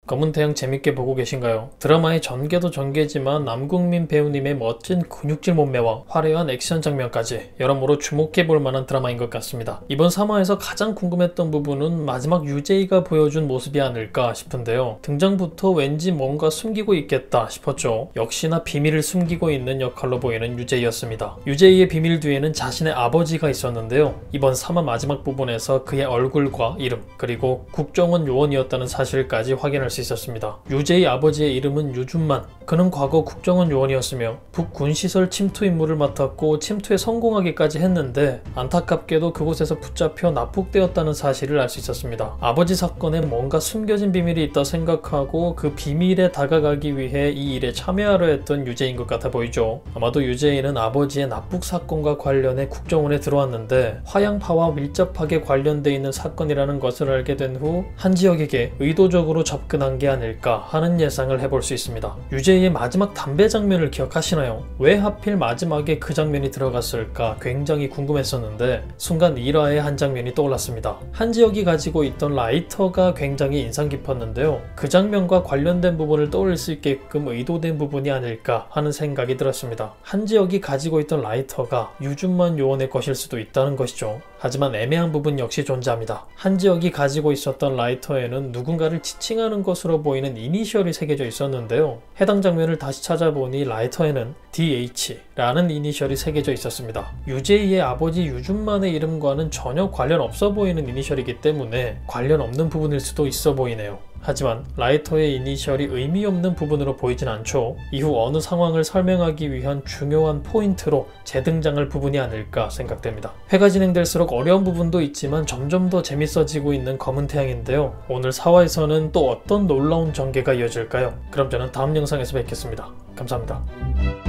검은태양 재밌게 보고 계신가요? 드라마의 전개도 전개지만 남궁민 배우님의 멋진 근육질 몸매와 화려한 액션 장면까지 여러모로 주목해볼 만한 드라마인 것 같습니다. 이번 3화에서 가장 궁금했던 부분은 마지막 유재희가 보여준 모습이 아닐까 싶은데요. 등장부터 왠지 뭔가 숨기고 있겠다 싶었죠. 역시나 비밀을 숨기고 있는 역할로 보이는 유재희였습니다. 유재희의 비밀 뒤에는 자신의 아버지가 있었는데요. 이번 3화 마지막 부분에서 그의 얼굴과 이름, 그리고 국정원 요원이었다는 사실까지 확인할 수 있었습니다. 유재희 아버지의 이름은 유준만. 그는 과거 국정원 요원이었으며 북군시설 침투 임무를 맡았고 침투에 성공하기까지 했는데 안타깝게도 그곳에서 붙잡혀 납북되었다는 사실을 알 수 있었습니다. 아버지 사건에 뭔가 숨겨진 비밀이 있다 생각하고 그 비밀에 다가가기 위해 이 일에 참여하려 했던 유재희인 것 같아 보이죠. 아마도 유재희는 아버지의 납북 사건과 관련해 국정원에 들어왔는데 화양파와 밀접하게 관련돼 있는 사건이라는 것을 알게 된 후 한지혁에게 의도적으로 접근한 게 아닐까 하는 예상을 해볼 수 있습니다. 유재희의 마지막 담배 장면을 기억하시나요? 왜 하필 마지막에 그 장면이 들어갔을까 굉장히 궁금했었는데 순간 1화의 한 장면이 떠올랐습니다. 한지혁이 가지고 있던 라이터가 굉장히 인상 깊었는데요. 그 장면과 관련된 부분을 떠올릴 수 있게끔 의도된 부분이 아닐까 하는 생각이 들었습니다. 한지혁이 가지고 있던 라이터가 유준만 요원의 것일 수도 있다는 것이죠. 하지만 애매한 부분 역시 존재합니다. 한지혁이 가지고 있었던 라이터에는 누군가를 지칭하는 것으로 보이는 이니셜이 새겨져 있었는데요. 해당 장면을 다시 찾아보니 라이터에는 DH라는 이니셜이 새겨져 있었습니다. 유재희의 아버지 유준만의 이름과는 전혀 관련 없어 보이는 이니셜이기 때문에 관련 없는 부분일 수도 있어 보이네요. 하지만 라이터의 이니셜이 의미 없는 부분으로 보이진 않죠. 이후 어느 상황을 설명하기 위한 중요한 포인트로 재등장할 부분이 아닐까 생각됩니다. 회가 진행될수록 어려운 부분도 있지만 점점 더 재밌어지고 있는 검은태양인데요. 오늘 4화에서는 또 어떤 놀라운 전개가 이어질까요? 그럼 저는 다음 영상에서 뵙겠습니다. 감사합니다.